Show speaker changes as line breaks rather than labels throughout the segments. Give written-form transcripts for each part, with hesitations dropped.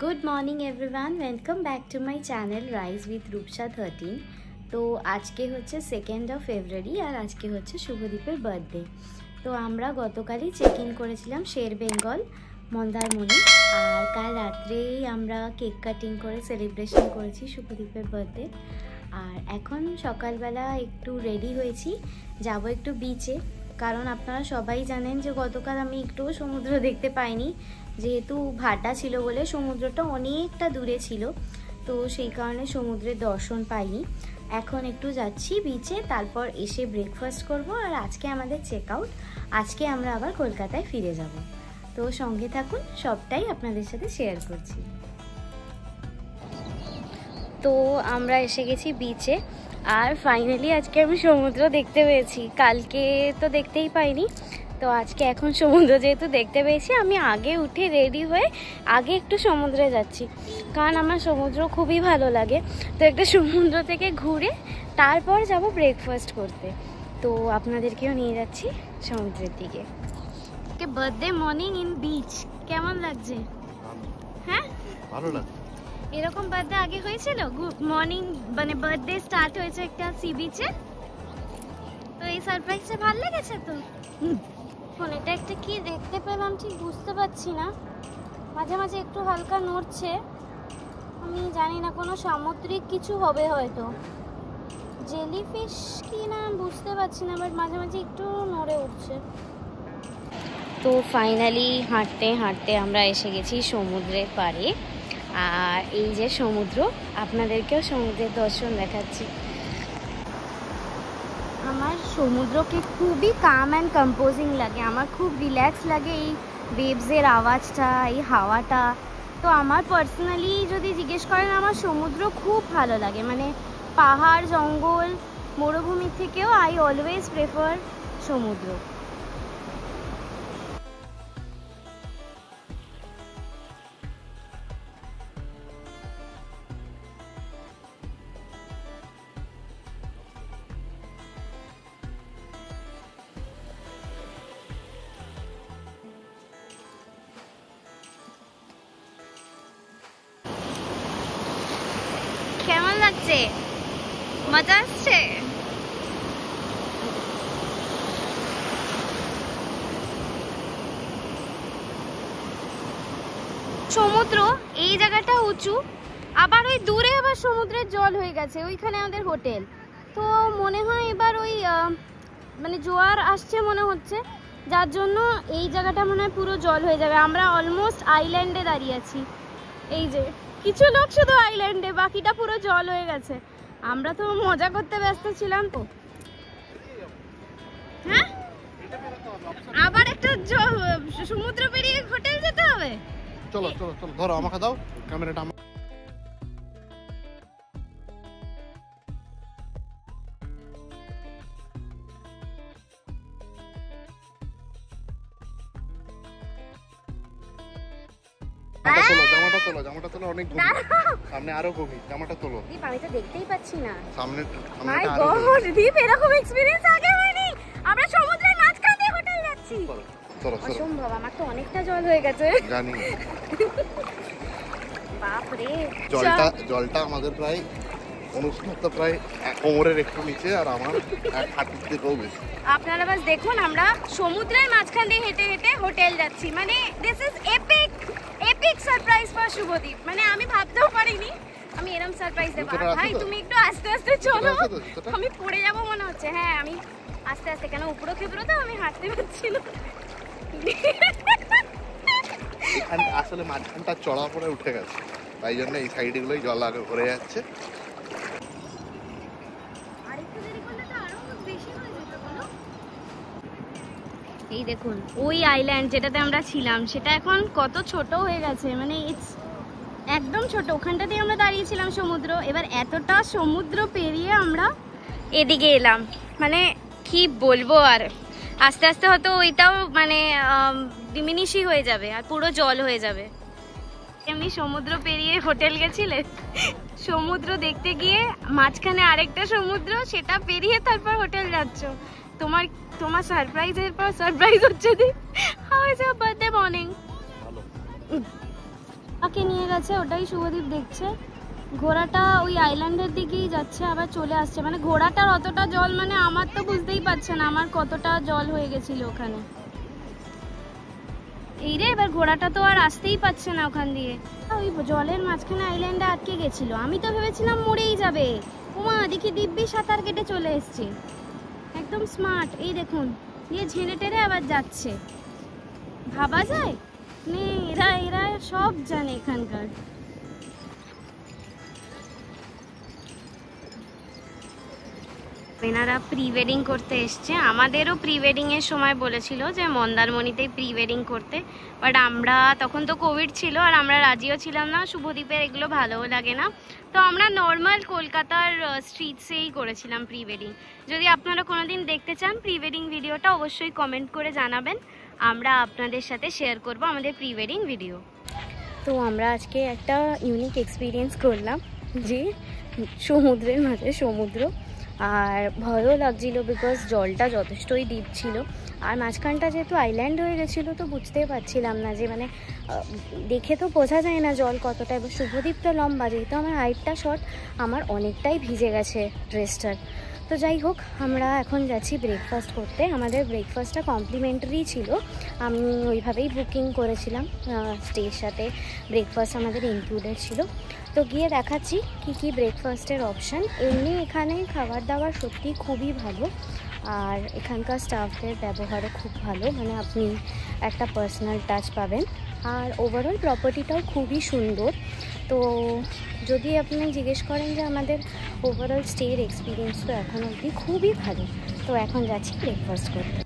Good morning everyone, welcome back to my channel rise with Rupsa 13। তো আজকে হচ্ছে 2nd of February আর আজকে হচ্ছে শুভদীপের বার্থডে। তো আমরা গতকালই চেক ইন করেছিলাম শের বেঙ্গল মন্দারমণি, আর কাল রাত্রেই আমরা কেক কাটিং করে সেলিব্রেশন করেছি শুভদীপের বার্থডে। আর এখন সকালবেলা একটু রেডি হয়েছি, যাব একটু বিচে, কারণ আপনারা সবাই জানেন যে গতকাল আমি একটু সমুদ্র দেখতে পাইনি, যেহেতু ভাটা ছিল বলে সমুদ্রটা অনেকটা দূরে ছিল, তো সেই কারণে সমুদ্রের দর্শন পাইনি। এখন একটু যাচ্ছি বিচে, তারপর এসে ব্রেকফাস্ট করব, আর আজকে আমাদের চেক আউট। আজকে আমরা আবার কলকাতায় ফিরে যাব। তো সঙ্গে থাকুন, সবটাই আপনাদের সাথে শেয়ার করছি। তো আমরা এসে গেছি বিচে, আর ফাইনালি আজকে আমি সমুদ্র দেখতে পেয়েছি। কালকে তো দেখতেই পাইনি, তো আজকে এখন সমুদ্র যেহেতু দেখতে পেয়েছি, আমি আগে উঠে রেডি হয়ে আগে একটু সমুদ্রে যাচ্ছি, কারণ আমার সমুদ্র খুবই ভালো লাগে। তো একটা সমুদ্র থেকে ঘুরে তারপর যাব ব্রেকফাস্ট করতে। তো আপনাদেরকেও নিয়ে যাচ্ছি সমুদ্রের দিকে। বার্থডে মর্নিং ইন বিচ, কেমন লাগছে? হ্যাঁ, ভালো লাগছে। এরকম বার্থডে আগে হয়েছিল? মর্নিং মানে বার্থডে স্টার্ট হয়েছে একটা সি বিচে, তো এই সারপ্রাইজটা ভালো লেগেছে। তো এটা একটা কি দেখতে পেলাম ঠিক বুঝতে পারছি না, মাঝে মাঝে একটু হালকা নড়ছে, আমি জানি না কোনো সামুদ্রিক কিছু হবে, হয়তো জেলিফিশ কি না বুঝতে পারছি না, বাট মাঝে মাঝে একটু নড়ে উঠছে। তো ফাইনালি হাঁটতে হাঁটতে আমরা এসে গেছি সমুদ্রের পাড়ে, আর এই যে সমুদ্র, আপনাদেরকেও সমুদ্রের দর্শন দেখাচ্ছি। আমার সমুদ্রকে খুবই কাম অ্যান্ড কম্পোজিং লাগে, আমার খুব রিল্যাক্স লাগে এই ওয়েভসের আওয়াজটা, এই হাওয়াটা। তো আমার পার্সোনালি যদি জিজ্ঞেস করেন, আমার সমুদ্র খুব ভালো লাগে, মানে পাহাড় জঙ্গল মরুভূমির থেকেও আই অলওয়েজ প্রেফার সমুদ্র। কেমন লাগছে? মজা আসছে? সমুদ্র এই জায়গাটা উঁচু, আবার ওই দূরে আবার সমুদ্রের জল হয়ে গেছে, ওইখানে আমাদের হোটেল। তো মনে হয় এবার ওই মানে জোয়ার আসছে মনে হচ্ছে, যার জন্য এই জায়গাটা মনে হয় পুরো জল হয়ে যাবে। আমরা অলমোস্ট আইল্যান্ডে দাঁড়িয়ে আছি, এই যে কিছু লোক শুধু আইল্যান্ডে, বাকিটা পুরো জল হয়ে গেছে। আমরা তো মজা করতে ব্যস্ত ছিলাম। তো হ্যাঁ, আবার একটা সমুদ্র পেরিয়ে হোটেল যেতে হবে। চলো চলো চলো, ধরো আমাকে দাও ক্যামেরাটা। জামাটা তোলো, অনেক গভীর, সামনে আরো গভীর, জামাটা তোলো। দীপ, আমি তো দেখতেই পাচ্ছি না সামনে। মাই গড দীপ, এরকম এক্সপেরিয়েন্স আগে হয়নি। আমরা সমুদ্রের মাঝখান দিয়ে হোটেল যাচ্ছি। চলো অসম্ভব, আমার তো অনেকটা জল হয়ে গেছে জানি। বাপ রে, জলটা আমাদের প্রায় অনুষ্ণতা প্রায় কোমরের একটু নিচে, আর আমার এক হাঁটুর থেকেও বেশি। আপনারা বাস দেখুন, আমরা সমুদ্রের মাঝখান দিয়ে হেঁটে হেঁটে হোটেল যাচ্ছি, মানে this is epic epic surprise for Shubhadeep. মানে আমি ভাবতেও পারিনি আমি এরকম সারপ্রাইজ দেব। ভাই তুমি একটু আস্তে আস্তে চলো, আমি পড়ে যাব মনে হচ্ছে। হ্যাঁ, আমি আস্তে আস্তে, কেন উপরে খেপড়ো তো আমি হাঁটতে পারছি না। আসলে মাঝখানটা চড়া পরে উঠে গেছে, তাই জন্য এই সাইড গুলোই জল আগে ভরে যাচ্ছে। এই দেখুন ওই আইল্যান্ড যেটাতে আমরা ছিলাম, সেটা এখন কত ছোট হয়ে গেছে, মানে ইটস একদম ছোট। ওখানটাতেই আমরা দাঁড়িয়েছিলাম সমুদ্র, এবার এতটা সমুদ্র পেরিয়ে আমরা এদিকে এলাম, মানে কি বলবো। আর আস্তে আস্তে হয়তো ওইটাও মানে ডিমিনিশই হয়ে যাবে, আর পুরো জল হয়ে যাবে। এমনি সমুদ্র পেরিয়ে হোটেল গেছিলে, সমুদ্র দেখতে গিয়ে মাঝখানে আরেকটা সমুদ্র, সেটা পেরিয়ে তারপর হোটেল যাচ্ছ। তোমার সারপ্রাইজের পর সারপ্রাইজ হচ্ছে। How is your birthday morning? Okay নিয়ে গেছে, ওটাই শুভদীপ দেখছে। ঘোড়াটা ওই আইল্যান্ডের দিকেই যাচ্ছে, আবার চলে আসছে। মানে ঘোড়াটার অতটা জল, মানে আমার তো বুঝতেই পারছে না আমার কতটা জল হয়ে গেছিল ওখানে। এই রে, এবার ঘোড়াটা তো আর আসতেই পারছে না ওখান দিয়ে। ওই জলের মাঝখানে আইল্যান্ডে আটকে গেছিল, আমি তো ভেবেছিলাম মরেই যাবে। ওমা, দেখি দিব্যি সাঁতার কেটে চলে এসছে, একদম স্মার্ট। এই দেখুন, দিয়ে ঝেড়ে টেরে আবার যাচ্ছে। ভাবা যায়? এরা এরা সব জানে এখানকার। এনারা প্রি ওয়েডিং করতে এসছে। আমাদেরও প্রি ওয়েডিং এর সময় বলেছিল যে মন্দারমণিতেই প্রি ওয়েডিং করতে, বাট আমরা তখন তো কোভিড ছিল আর আমরা রাজিও ছিলাম না। শুভদীপের এগুলো ভালোও লাগে না, তো আমরা নর্মাল কলকাতার স্ট্রিটসেই করেছিলাম প্রি ওয়েডিং। যদি আপনারা কোনোদিন দেখতে চান প্রি ওয়েডিং ভিডিওটা, অবশ্যই কমেন্ট করে জানাবেন, আমরা আপনাদের সাথে শেয়ার করব আমাদের প্রি ওয়েডিং ভিডিও। তো আমরা আজকে একটা ইউনিক এক্সপিরিয়েন্স করলাম, যে সমুদ্রের মাঝে সমুদ্র, আর ভয়ও লাগছিল বিকজ জলটা যথেষ্টই ডিপ ছিল। আর মাঝখানটা যেহেতু আইল্যান্ড হয়ে গেছিলো, তো বুঝতেই পারছিলাম না যে মানে দেখে তো বোঝা যায় না জল কতটা। এবার শুভদীপ তো লম্বা, যেহেতু আমার হাইটটা শর্ট, আমার অনেকটাই ভিজে গেছে ড্রেসটার। তো যাই হোক, আমরা এখন যাচ্ছি ব্রেকফাস্ট করতে। আমাদের ব্রেকফাস্টটা কমপ্লিমেন্টারি ছিল, আমি ওইভাবেই বুকিং করেছিলাম, স্টের সাথে ব্রেকফাস্ট আমাদের ইনক্লুডেড ছিল। তো গিয়ে দেখাচ্ছি কি কি ব্রেকফাস্টের অপশান। এমনি এখানে খাবার দাবার সত্যি খুবই ভালো, আর এখানকার স্টাফদের ব্যবহারও খুব ভালো, মানে আপনি একটা পার্সোনাল টাচ পাবেন। আর ওভারঅল প্রপার্টিটাও খুবই সুন্দর। তো যদি আপনি জিজ্ঞেস করেন যে আমাদের ওভারঅল স্টের এক্সপিরিয়েন্স, তো এখন অবধি খুবই ভালো। তো এখন যাচ্ছি ব্রেকফাস্ট করতে।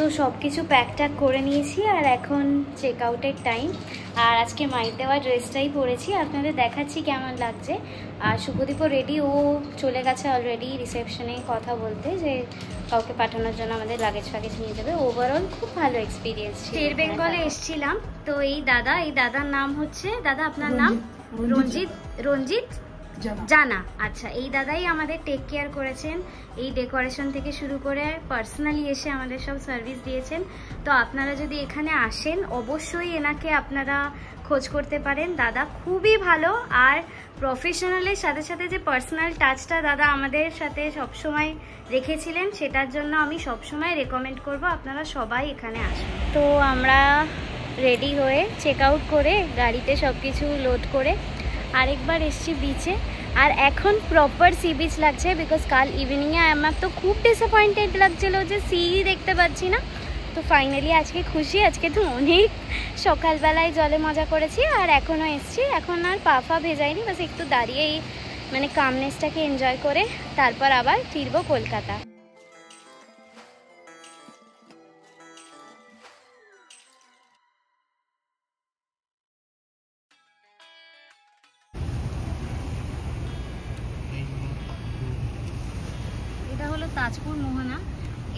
তো সব কিছু প্যাক ট্যাক করে নিয়েছি, আর এখন চেক আউটের টাইম। আর আজকে মাইর দেওয়া ড্রেসটাই পরেছি, আপনাদের দেখাচ্ছি কেমন লাগছে। আর শুভদীপও রেডি, ও চলে গেছে অলরেডি রিসেপশনে কথা বলতে, যে কাউকে পাঠানোর জন্য আমাদের লাগেজ ফ্যাগেজ নিয়ে যাবে। ওভারঅল খুব ভালো এক্সপিরিয়েন্স। স্টেট বেঙ্গলে এসেছিলাম। তো এই দাদার নাম হচ্ছে, দাদা আপনার নাম? রঞ্জিত জানা। আচ্ছা, এই দাদাই আমাদের টেক কেয়ার করেছেন, এই ডেকোরেশন থেকে শুরু করে পার্সোনালি এসে আমাদের সব সার্ভিস দিয়েছেন। তো আপনারা যদি এখানে আসেন, অবশ্যই এনাকে আপনারা খোঁজ করতে পারেন। দাদা খুবই ভালো, আর প্রফেশনালের সাথে সাথে যে পার্সোনাল টাচটা দাদা আমাদের সাথে সবসময় রেখেছিলেন, সেটার জন্য আমি সবসময় রেকমেন্ড করব আপনারা সবাই এখানে আসুন। তো আমরা রেডি হয়ে চেক আউট করে গাড়িতে সব কিছু লোড করে আরেকবার এসছি বিচে। আর এখন প্রপার সি বিচ লাগছে, বিকজ কাল ইভিনিংয়ে আমার তো খুব ডিসঅ্যাপয়েন্টেড লাগছিল যে সি দেখতে পাচ্ছি না। তো ফাইনালি আজকে খুশি, আজকে তো অনেক সকালবেলায় জলে মজা করেছি, আর এখনও এসছি। এখন আর পা ফা ভেজাইনি, বাস একটু দাঁড়িয়েই মানে কামনেসটাকে এনজয় করে তারপর আবার ফিরবো কলকাতা। এটা হলো তাজপুর মোহনা।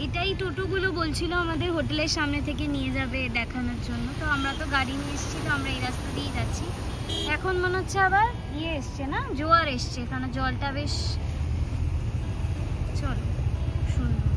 এটাই টোটোগুলো বলছিল আমাদের হোটেলের সামনে থেকে নিয়ে যাবে দেখানোর জন্য। তো আমরা তো গাড়ি নিয়ে এসেছি, তো আমরা এই রাস্তা দিয়েই যাচ্ছি। এখন মনে হচ্ছে আবার এসছে না, জোয়ার এসছে, কারণ জলটা বেশ চলো সুন্দর।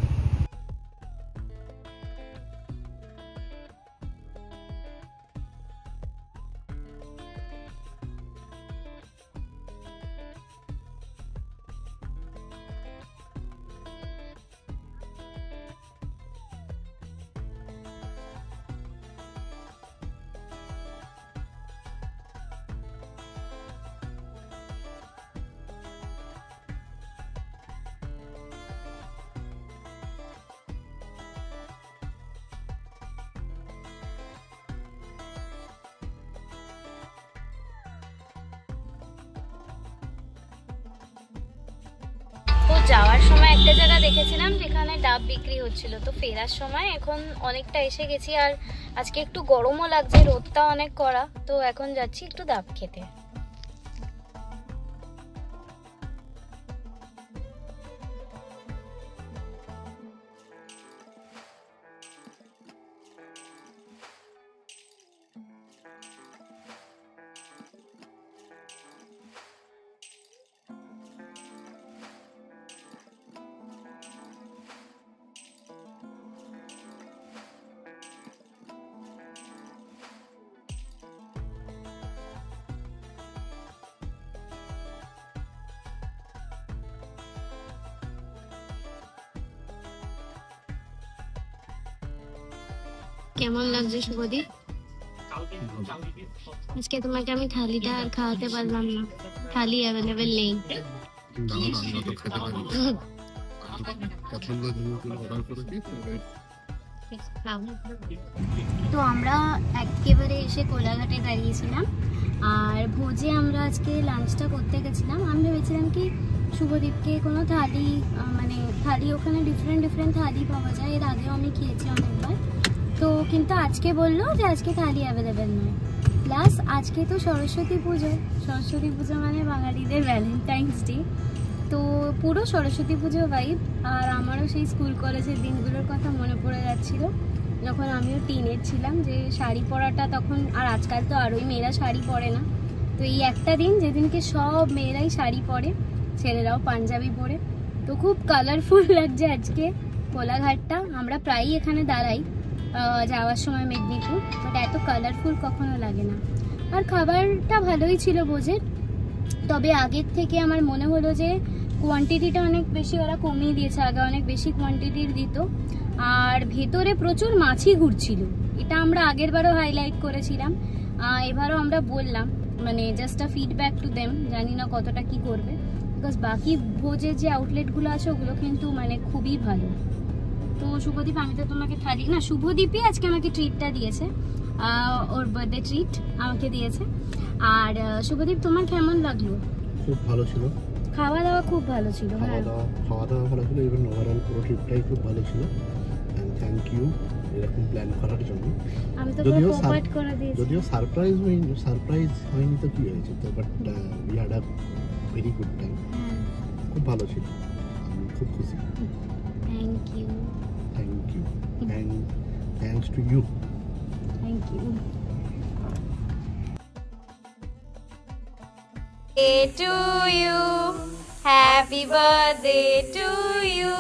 যাওয়ার সময় একটা জায়গা দেখেছিলাম যেখানে ডাব বিক্রি হচ্ছিল, তো ফেরার সময় এখন অনেকটা এসে গেছি। আর আজকে একটু গরমও লাগছে, রোদটা অনেক কড়া, তো এখন যাচ্ছি একটু ডাব খেতে। কেমন লাগছে শুভদীপ? আজকে তোমাকে আমি থালিটা আর খাওয়াতে পারলাম না, থালি অ্যাভেলেবেল নেই। তো আমরা একেবারে এসে কোলাঘাটে দাঁড়িয়েছিলাম, আর ভোজে আমরা আজকে লাঞ্চটা করতে গেছিলাম। আমি ভেবেছিলাম কি শুভদীপকে কোনো থালি, মানে থালি ওখানে ডিফারেন্ট থালি পাওয়া যায়, এর আগেও আমি খেয়েছি অনেকবার। তো কিন্তু আজকে বললো যে আজকে থালি অ্যাভেলেবেল নয়। প্লাস আজকে তো সরস্বতী পুজো, সরস্বতী পুজো মানে বাঙালিদের ভ্যালেন্টাইন্স ডে, তো পুরো সরস্বতী পুজো ভাইব। আর আমারও সেই স্কুল কলেজের দিনগুলোর কথা মনে পড়ে যাচ্ছিলো, যখন আমিও টিনেজ ছিলাম, যে শাড়ি পরাটা তখন, আর আজকাল তো আরোই মেয়েরা শাড়ি পরে না। তো এই একটা দিন যেদিনকে সব মেয়েরাই শাড়ি পরে, ছেলেরাও পাঞ্জাবি পরে, তো খুব কালারফুল লাগছে আজকে কোলাঘাটটা। আমরা প্রায়ই এখানে দাঁড়াই যাওয়ার সময় মেদিনীপুর, বাট এত কালারফুল কখনো লাগে না। আর খাবারটা ভালোই ছিল ভোজের, তবে আগের থেকে আমার মনে হলো যে কোয়ান্টিটিটা অনেক বেশি ওরা কমিয়ে দিয়েছে, আগে অনেক বেশি কোয়ান্টিটির দিত। আর ভেতরে প্রচুর মাছি ঘুরছিল, এটা আমরা আগের বারও হাইলাইট করেছিলাম, এবারও আমরা বললাম, মানে just a feedback to them, জানি না কতটা কি করবে, বিকজ বাকি ভোজের যে আউটলেটগুলো আছে ওগুলো কিন্তু মানে খুবই ভালো। তো শুভদীপ, আমি তো তোমাকে থালি না, শুভদীপই আজকে আমাকে ট্রিটটা দিয়েছে, ওর বার্থডে ট্রিট আমাকে দিয়েছে। আর শুভদীপ, তোমার কেমন লাগলো?
খুব ভালো ছিল,
খাওয়া দাওয়া খুব ভালো ছিল।
খাওয়া দাওয়া ভালো ছিল, ইভেন ওভারঅল পুরো ট্রিপটাই খুব ভালো ছিল। এন্ড থ্যাংক ইউ এরকম প্ল্যান করার জন্য।
আমি তো পুরো কোঅপারেট করে দিয়েছি,
যদিও সারপ্রাইজ হয়নি তো কি হয়েছে, তো but we had a very good time. খুব ভালো ছিল, আমি খুব খুশি।
Thank you
and thanks to you.
Thank you. To you, happy birthday to you,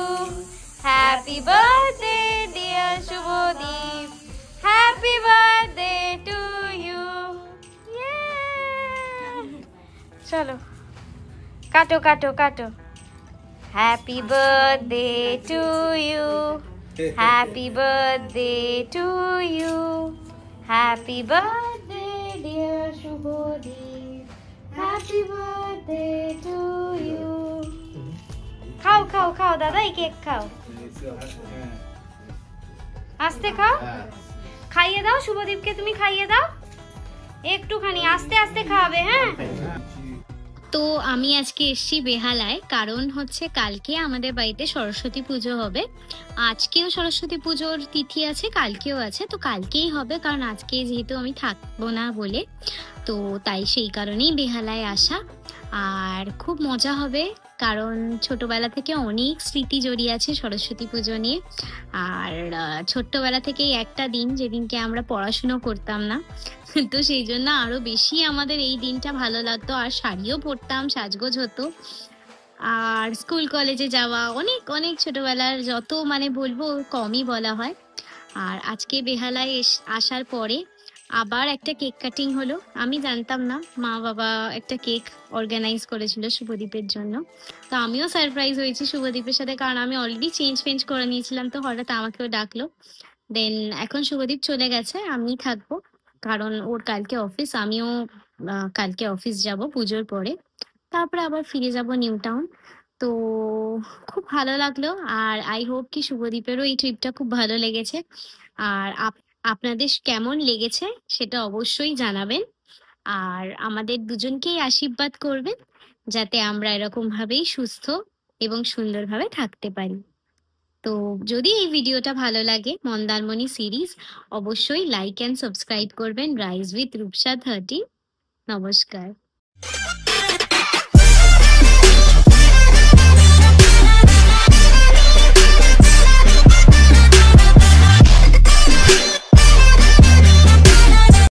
happy birthday dear Shubhodip, happy birthday to you, yeah. Chalo, kato kato kato. Happy birthday to you, happy birthday to you, happy birthday dear Shubhodip, happy birthday to you. খাও খাও খাও দাদা, এই cake খাও, আস্তে খাও, খাইয়ে দাও শুভদীপকে, তুমি খাইয়ে দাও একটুখানি, আস্তে আস্তে খাবে, হ্যাঁ। তো আমি আজকে এসেছি বেহালায়, কারণ হচ্ছে কালকে আমাদের বাড়িতে সরস্বতী পুজো হবে। আজকেও সরস্বতী পুজোর তিথি আছে, কালকেও আছে, তো কালকেই হবে, কারণ আজকে যেহেতু আমি থাকবো না বলে, তো তাই সেই কারণেই বেহালায় আসা। আর খুব মজা হবে, কারণ ছোটবেলা থেকে অনেক স্মৃতি জড়িয়ে আছে সরস্বতী পুজো নিয়ে। আর ছোট্টবেলা থেকেই একটা দিন যেদিনকে আমরা পড়াশুনো করতাম না, তো সেই জন্য আরো বেশি আমাদের এই দিনটা ভালো লাগতো। আর শাড়িও পরতাম, সাজগোজ হতো, আর স্কুল কলেজে যাওয়া, অনেক অনেক ছোটবেলার যত মানে বলবো কমই বলা হয়। আর আজকে বেহালায় আসার পরে আবার একটা কেক কাটিং হলো। আমি জানতাম না, মা বাবা একটা কেক অর্গানাইজ করেছিল শুভদীপের জন্য, তো আমিও সারপ্রাইজ হয়েছি শুভদীপের সাথে, কারণ আমি অলরেডি চেঞ্জ করে নিয়েছিলাম, তো হঠাৎ আমাকেও ডাকলো। দেন এখন শুভদীপ চলে গেছে, আমি থাকবো, কারণ ওর কালকে অফিস, আমিও কালকে অফিস যাব পুজোর পরে, তারপরে আবার ফিরে যাব নিউ টাউন। তো খুব ভালো লাগলো, আর আই হোপ কি শুভদীপেরও এই ট্রিপটা খুব ভালো লেগেছে। আর আপনাদের কেমন লেগেছে সেটা অবশ্যই জানাবেন, আর আমাদের দুজনকেই আশীর্বাদ করবেন যাতে আমরা এরকম ভাবেই সুস্থ এবং সুন্দরভাবে থাকতে পারি। তো যদি এই ভিডিওটা ভালো লাগে, মন্দারমণি সিরিজ, অবশ্যই লাইক অ্যান্ড সাবস্ক্রাইব করবেন রাইজ উইথ রূপসা 30। নমস্কার।